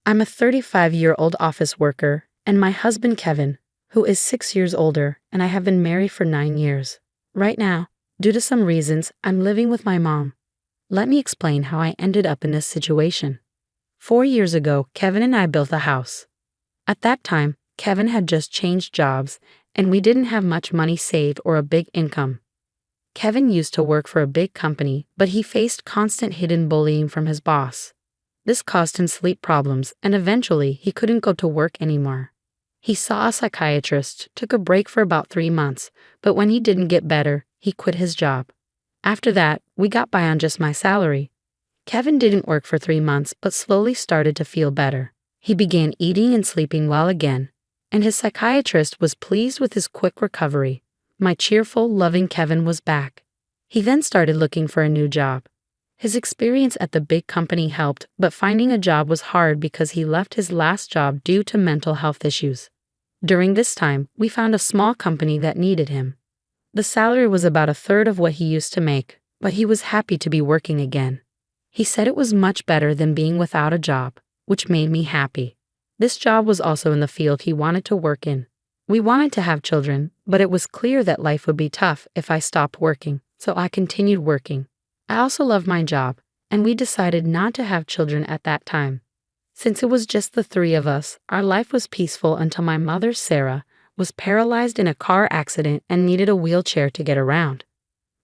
I'm a 35-year-old office worker, and my husband Kevin, who is 6 years older, and I have been married for 9 years. Right now, due to some reasons, I'm living with my mom. Let me explain how I ended up in this situation. 4 years ago, Kevin and I built a house. At that time, Kevin had just changed jobs, and we didn't have much money saved or a big income. Kevin used to work for a big company, but he faced constant hidden bullying from his boss. This caused him sleep problems, and eventually he couldn't go to work anymore. He saw a psychiatrist, took a break for about 3 months, but when he didn't get better, he quit his job. After that, we got by on just my salary. Kevin didn't work for 3 months, but slowly started to feel better. He began eating and sleeping well again, and his psychiatrist was pleased with his quick recovery. My cheerful, loving Kevin was back. He then started looking for a new job. His experience at the big company helped, but finding a job was hard because he left his last job due to mental health issues. During this time, we found a small company that needed him. The salary was about a third of what he used to make, but he was happy to be working again. He said it was much better than being without a job, which made me happy. This job was also in the field he wanted to work in. We wanted to have children, but it was clear that life would be tough if I stopped working, so I continued working. I also love my job, and we decided not to have children at that time. Since it was just the 3 of us, our life was peaceful until my mother, Sarah, was paralyzed in a car accident and needed a wheelchair to get around.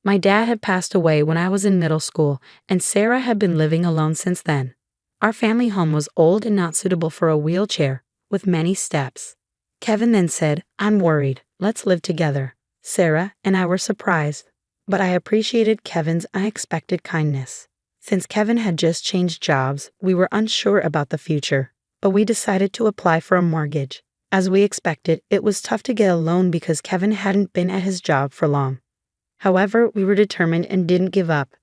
My dad had passed away when I was in middle school, and Sarah had been living alone since then. Our family home was old and not suitable for a wheelchair, with many steps. Kevin then said, "I'm worried, let's live together." Sarah and I were surprised, but I appreciated Kevin's unexpected kindness. Since Kevin had just changed jobs, we were unsure about the future, but we decided to apply for a mortgage. As we expected, it was tough to get a loan because Kevin hadn't been at his job for long. However, we were determined and didn't give up.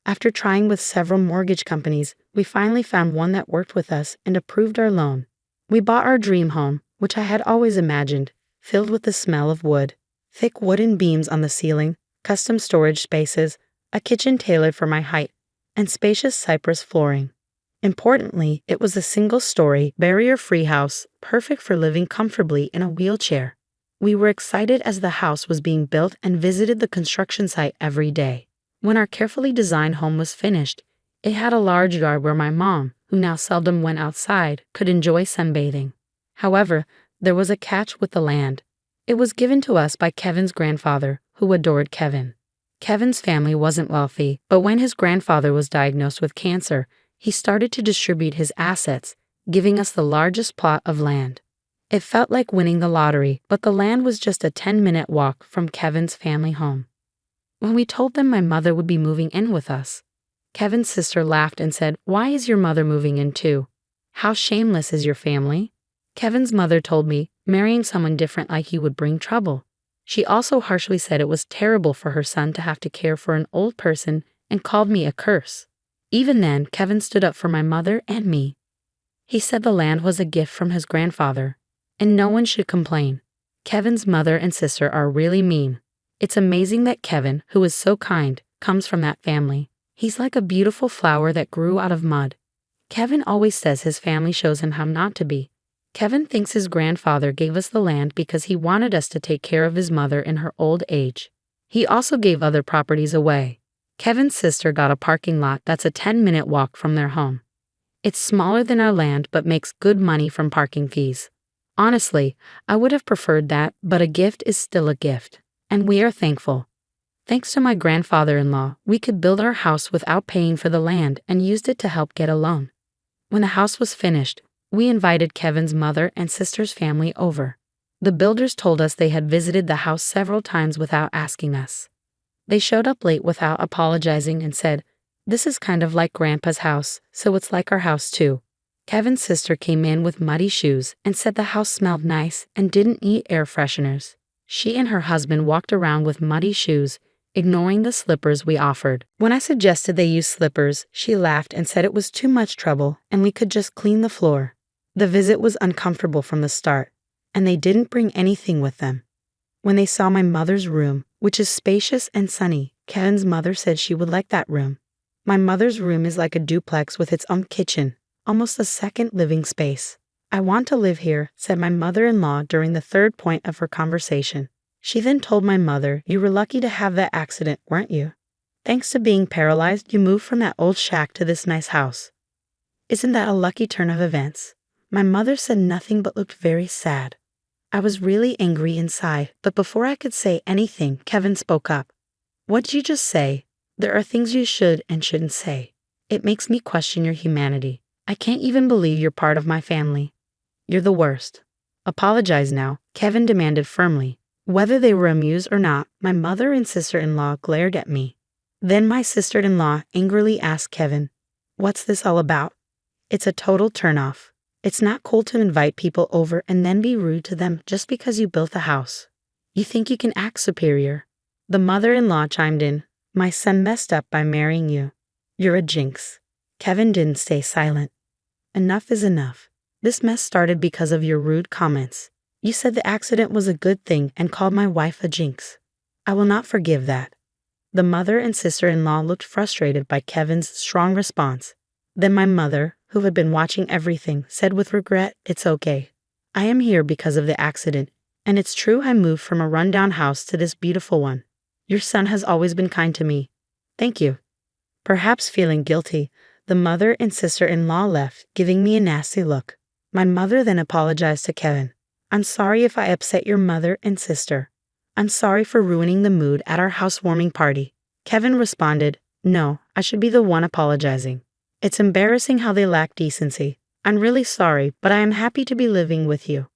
After trying with several mortgage companies, we finally found one that worked with us and approved our loan. We bought our dream home, which I had always imagined, filled with the smell of wood, thick wooden beams on the ceiling, custom storage spaces, a kitchen tailored for my height, and spacious cypress flooring. Importantly, it was a single-story, barrier-free house, perfect for living comfortably in a wheelchair. We were excited as the house was being built and visited the construction site every day. When our carefully designed home was finished, it had a large yard where my mom, who now seldom went outside, could enjoy sunbathing. However, there was a catch with the land. It was given to us by Kevin's grandfather, who adored Kevin. Kevin's family wasn't wealthy, but when his grandfather was diagnosed with cancer, he started to distribute his assets, giving us the largest plot of land. It felt like winning the lottery, but the land was just a 10-minute walk from Kevin's family home. When we told them my mother would be moving in with us, Kevin's sister laughed and said, "Why is your mother moving in too? How shameless is your family?" Kevin's mother told me marrying someone different like you would bring trouble. She also harshly said it was terrible for her son to have to care for an old person and called me a curse. Even then, Kevin stood up for my mother and me. He said the land was a gift from his grandfather, and no one should complain. Kevin's mother and sister are really mean. It's amazing that Kevin, who is so kind, comes from that family. He's like a beautiful flower that grew out of mud. Kevin always says his family shows him how not to be. Kevin thinks his grandfather gave us the land because he wanted us to take care of his mother in her old age. He also gave other properties away. Kevin's sister got a parking lot that's a 10-minute walk from their home. It's smaller than our land but makes good money from parking fees. Honestly, I would have preferred that, but a gift is still a gift, and we are thankful. Thanks to my grandfather-in-law, we could build our house without paying for the land and used it to help get a loan. When the house was finished, we invited Kevin's mother and sister's family over. The builders told us they had visited the house several times without asking us. They showed up late without apologizing and said, "This is kind of like Grandpa's house, so it's like our house too." Kevin's sister came in with muddy shoes and said the house smelled nice and didn't need air fresheners. She and her husband walked around with muddy shoes, ignoring the slippers we offered. When I suggested they use slippers, she laughed and said it was too much trouble and we could just clean the floor. The visit was uncomfortable from the start, and they didn't bring anything with them. When they saw my mother's room, which is spacious and sunny, Kevin's mother said she would like that room. My mother's room is like a duplex with its own kitchen, almost a second living space. "I want to live here," said my mother-in-law during the third point of her conversation. She then told my mother, "You were lucky to have that accident, weren't you? Thanks to being paralyzed, you moved from that old shack to this nice house. Isn't that a lucky turn of events?" My mother said nothing but looked very sad. I was really angry inside, but before I could say anything, Kevin spoke up. "What'd you just say? There are things you should and shouldn't say. It makes me question your humanity. I can't even believe you're part of my family. You're the worst. Apologize now," Kevin demanded firmly. Whether they were amused or not, my mother and sister-in-law glared at me. Then my sister-in-law angrily asked Kevin, "What's this all about?" "It's a total turnoff. It's not cool to invite people over and then be rude to them just because you built the house. You think you can act superior." The mother-in-law chimed in, "My son messed up by marrying you. You're a jinx." Kevin didn't stay silent. "Enough is enough. This mess started because of your rude comments. You said the accident was a good thing and called my wife a jinx. I will not forgive that." The mother and sister-in-law looked frustrated by Kevin's strong response. Then my mother, who had been watching everything, said with regret, "It's okay. I am here because of the accident, and it's true I moved from a rundown house to this beautiful one. Your son has always been kind to me. Thank you." Perhaps feeling guilty, the mother and sister-in-law left, giving me a nasty look. My mother then apologized to Kevin. "I'm sorry if I upset your mother and sister. I'm sorry for ruining the mood at our housewarming party." Kevin responded, "No, I should be the one apologizing. It's embarrassing how they lack decency. I'm really sorry, but I am happy to be living with you.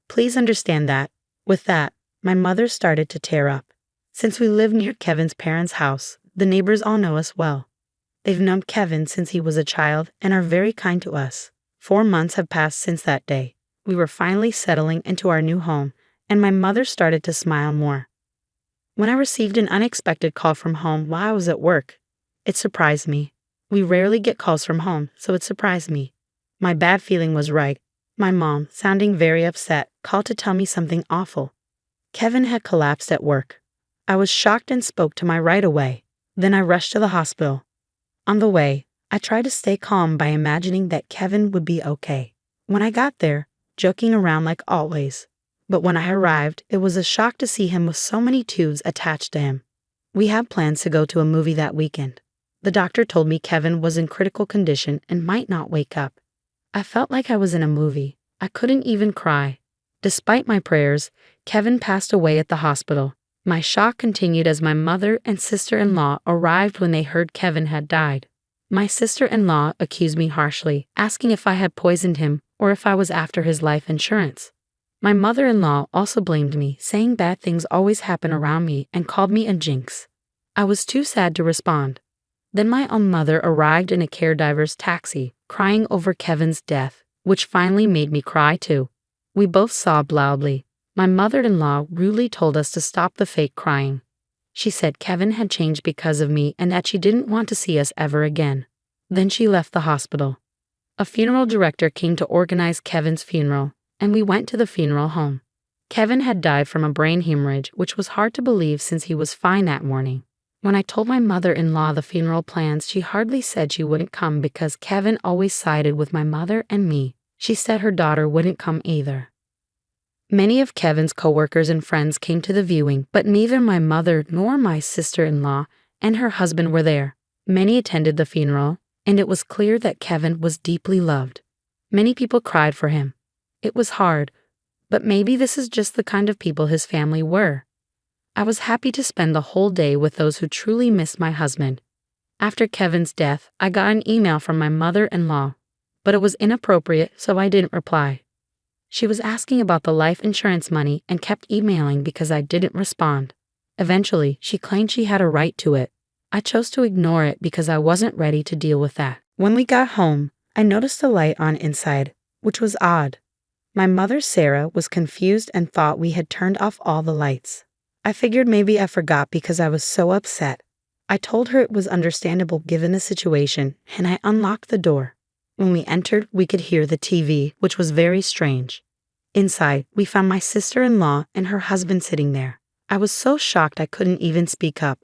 Please understand that." With that, my mother started to tear up. Since we live near Kevin's parents' house, the neighbors all know us well. They've known Kevin since he was a child and are very kind to us. 4 months have passed since that day. We were finally settling into our new home, and my mother started to smile more. When I received an unexpected call from home while I was at work, it surprised me. We rarely get calls from home, so it surprised me. My bad feeling was right. My mom, sounding very upset, called to tell me something awful. Kevin had collapsed at work. I was shocked and spoke to my right away. Then I rushed to the hospital. On the way, I tried to stay calm by imagining that Kevin would be okay. When I got there, joking around like always. But when I arrived, it was a shock to see him with so many tubes attached to him. We had plans to go to a movie that weekend. The doctor told me Kevin was in critical condition and might not wake up. I felt like I was in a movie. I couldn't even cry. Despite my prayers, Kevin passed away at the hospital. My shock continued as my mother and sister-in-law arrived when they heard Kevin had died. My sister-in-law accused me harshly, asking if I had poisoned him or if I was after his life insurance. My mother-in-law also blamed me, saying bad things always happen around me and called me a jinx. I was too sad to respond. Then my own mother arrived in a caregiver's taxi, crying over Kevin's death, which finally made me cry too. We both sobbed loudly. My mother-in-law rudely told us to stop the fake crying. She said Kevin had changed because of me and that she didn't want to see us ever again. Then she left the hospital. A funeral director came to organize Kevin's funeral, and we went to the funeral home. Kevin had died from a brain hemorrhage, which was hard to believe since he was fine that morning. When I told my mother-in-law the funeral plans, she hardly said she wouldn't come because Kevin always sided with my mother and me. She said her daughter wouldn't come either. Many of Kevin's coworkers and friends came to the viewing, but neither my mother nor my sister-in-law and her husband were there. Many attended the funeral, and it was clear that Kevin was deeply loved. Many people cried for him. It was hard, but maybe this is just the kind of people his family were. I was happy to spend the whole day with those who truly missed my husband. After Kevin's death, I got an email from my mother-in-law, but it was inappropriate, so I didn't reply. She was asking about the life insurance money and kept emailing because I didn't respond. Eventually, she claimed she had a right to it. I chose to ignore it because I wasn't ready to deal with that. When we got home, I noticed a light on inside, which was odd. My mother, Sarah, was confused and thought we had turned off all the lights. I figured maybe I forgot because I was so upset. I told her it was understandable given the situation, and I unlocked the door. When we entered, we could hear the TV, which was very strange. Inside, we found my sister-in-law and her husband sitting there. I was so shocked I couldn't even speak up.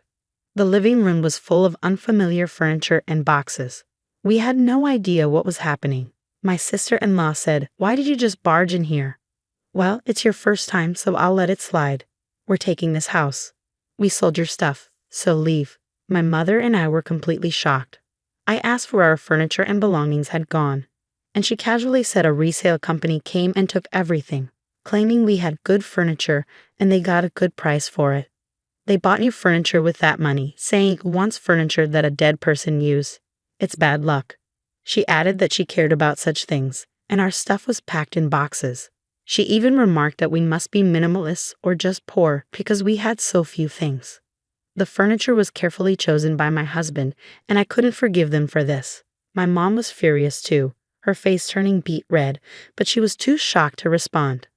The living room was full of unfamiliar furniture and boxes. We had no idea what was happening. My sister-in-law said, "Why did you just barge in here?" "Well, it's your first time, so I'll let it slide. We're taking this house. We sold your stuff, so leave." My mother and I were completely shocked. I asked where our furniture and belongings had gone, and she casually said a resale company came and took everything, claiming we had good furniture and they got a good price for it. They bought new furniture with that money, saying who wants furniture that a dead person used? It's bad luck. She added that she cared about such things, and our stuff was packed in boxes. She even remarked that we must be minimalists or just poor because we had so few things. The furniture was carefully chosen by my husband, and I couldn't forgive them for this. My mom was furious too, her face turning beet red, but she was too shocked to respond.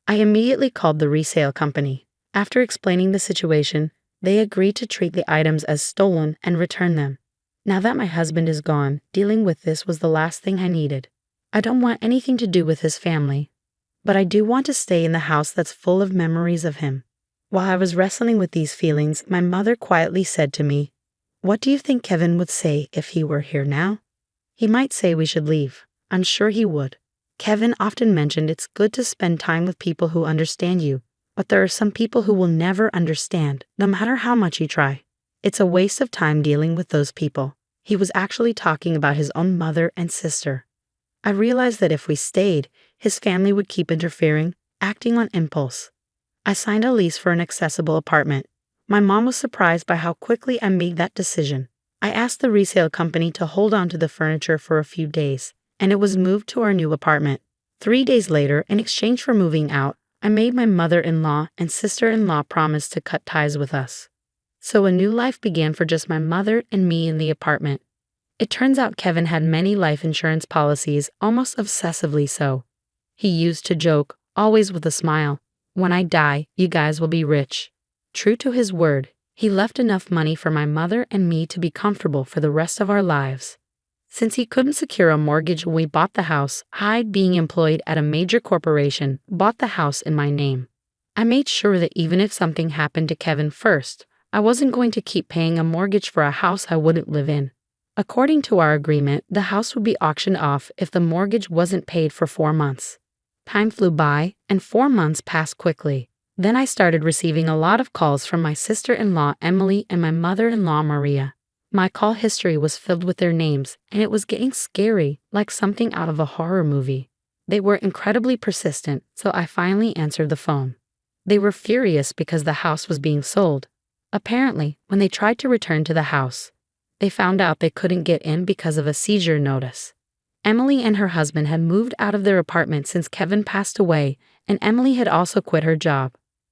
I immediately called the resale company. After explaining the situation, they agreed to treat the items as stolen and return them. Now that my husband is gone, dealing with this was the last thing I needed. I don't want anything to do with his family, but I do want to stay in the house that's full of memories of him. While I was wrestling with these feelings, my mother quietly said to me, "What do you think Kevin would say if he were here now?" "He might say we should leave. I'm sure he would. Kevin often mentioned it's good to spend time with people who understand you. But there are some people who will never understand, no matter how much you try. It's a waste of time dealing with those people." He was actually talking about his own mother and sister. I realized that if we stayed, his family would keep interfering, acting on impulse. I signed a lease for an accessible apartment. My mom was surprised by how quickly I made that decision. I asked the resale company to hold on to the furniture for a few days, and it was moved to our new apartment. 3 days later, in exchange for moving out, I made my mother-in-law and sister-in-law promise to cut ties with us. So a new life began for just my mother and me in the apartment. It turns out Kevin had many life insurance policies, almost obsessively so. He used to joke, always with a smile, "When I die, you guys will be rich." True to his word, he left enough money for my mother and me to be comfortable for the rest of our lives. Since he couldn't secure a mortgage when we bought the house, I, being employed at a major corporation, bought the house in my name. I made sure that even if something happened to Kevin first, I wasn't going to keep paying a mortgage for a house I wouldn't live in. According to our agreement, the house would be auctioned off if the mortgage wasn't paid for 4 months. Time flew by, and 4 months passed quickly. Then I started receiving a lot of calls from my sister-in-law Emily and my mother-in-law Maria. My call history was filled with their names, and it was getting scary, like something out of a horror movie. They were incredibly persistent, so I finally answered the phone. They were furious because the house was being sold. Apparently, when they tried to return to the house, they found out they couldn't get in because of a seizure notice. Emily and her husband had moved out of their apartment since Kevin passed away, and Emily had also quit her job.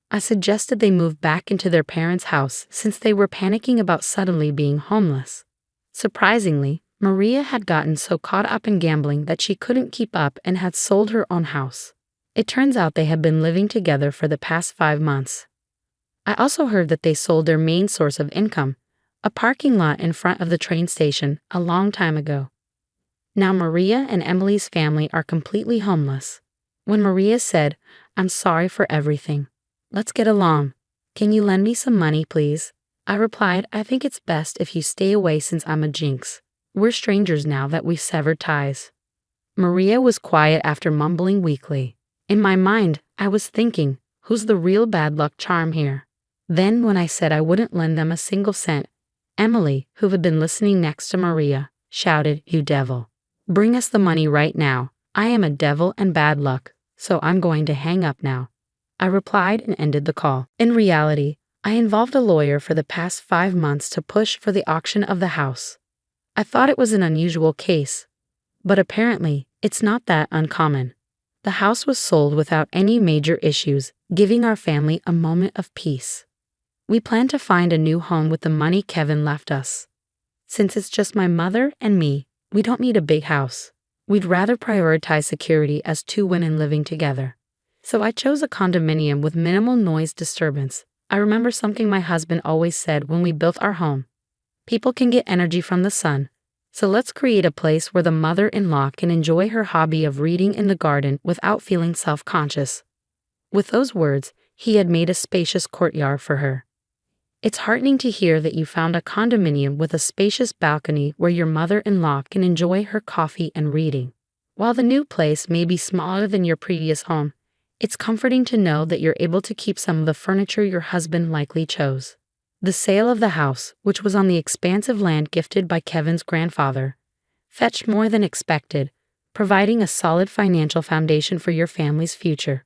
I suggested they move back into their parents' house since they were panicking about suddenly being homeless. Surprisingly, Maria had gotten so caught up in gambling that she couldn't keep up and had sold her own house. It turns out they had been living together for the past 5 months. I also heard that they sold their main source of income, a parking lot in front of the train station, a long time ago. Now Maria and Emily's family are completely homeless. When Maria said, "I'm sorry for everything. Let's get along. Can you lend me some money, please?" I replied, "I think it's best if you stay away since I'm a jinx. We're strangers now that we've severed ties." Maria was quiet after mumbling weakly. In my mind, I was thinking, who's the real bad luck charm here? Then when I said I wouldn't lend them a single cent, Emily, who had been listening next to Maria, shouted, "You devil. Bring us the money right now. I am a devil and bad luck, so I'm going to hang up now." I replied and ended the call. In reality, I involved a lawyer for the past 5 months to push for the auction of the house. I thought it was an unusual case, but apparently, it's not that uncommon. The house was sold without any major issues, giving our family a moment of peace. We plan to find a new home with the money Kevin left us. Since it's just my mother and me, we don't need a big house. We'd rather prioritize security as 2 women living together. So I chose a condominium with minimal noise disturbance. I remember something my husband always said when we built our home. People can get energy from the sun, so let's create a place where the mother-in-law can enjoy her hobby of reading in the garden without feeling self-conscious. With those words, he had made a spacious courtyard for her. It's heartening to hear that you found a condominium with a spacious balcony where your mother-in-law can enjoy her coffee and reading. While the new place may be smaller than your previous home, it's comforting to know that you're able to keep some of the furniture your husband likely chose. The sale of the house, which was on the expansive land gifted by Kevin's grandfather, fetched more than expected, providing a solid financial foundation for your family's future.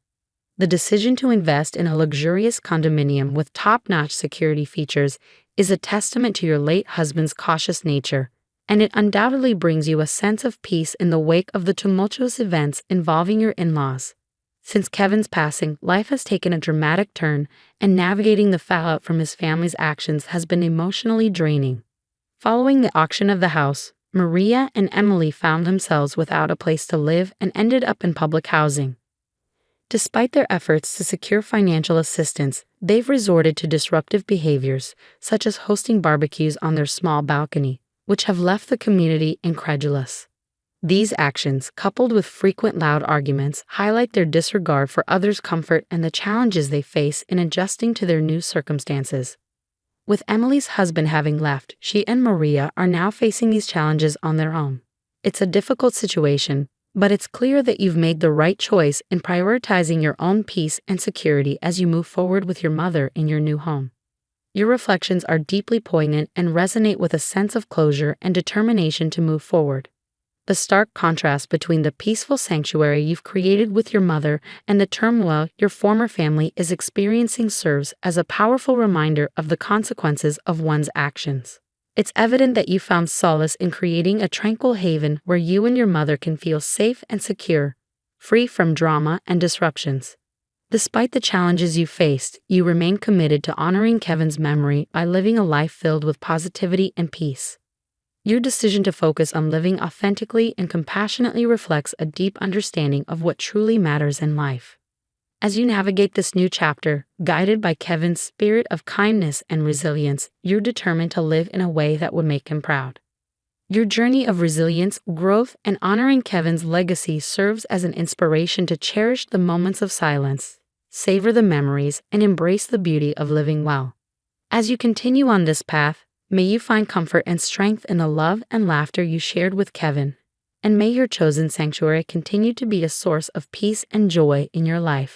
The decision to invest in a luxurious condominium with top-notch security features is a testament to your late husband's cautious nature, and it undoubtedly brings you a sense of peace in the wake of the tumultuous events involving your in-laws. Since Kevin's passing, life has taken a dramatic turn, and navigating the fallout from his family's actions has been emotionally draining. Following the auction of the house, Maria and Emily found themselves without a place to live and ended up in public housing. Despite their efforts to secure financial assistance, they've resorted to disruptive behaviors, such as hosting barbecues on their small balcony, which have left the community incredulous. These actions, coupled with frequent loud arguments, highlight their disregard for others' comfort and the challenges they face in adjusting to their new circumstances. With Emily's husband having left, she and Maria are now facing these challenges on their own. It's a difficult situation, but it's clear that you've made the right choice in prioritizing your own peace and security as you move forward with your mother in your new home. Your reflections are deeply poignant and resonate with a sense of closure and determination to move forward. The stark contrast between the peaceful sanctuary you've created with your mother and the turmoil your former family is experiencing serves as a powerful reminder of the consequences of one's actions. It's evident that you found solace in creating a tranquil haven where you and your mother can feel safe and secure, free from drama and disruptions. Despite the challenges you faced, you remain committed to honoring Kevin's memory by living a life filled with positivity and peace. Your decision to focus on living authentically and compassionately reflects a deep understanding of what truly matters in life. As you navigate this new chapter, guided by Kevin's spirit of kindness and resilience, you're determined to live in a way that would make him proud. Your journey of resilience, growth, and honoring Kevin's legacy serves as an inspiration to cherish the moments of silence, savor the memories, and embrace the beauty of living well. As you continue on this path, may you find comfort and strength in the love and laughter you shared with Kevin, and may your chosen sanctuary continue to be a source of peace and joy in your life.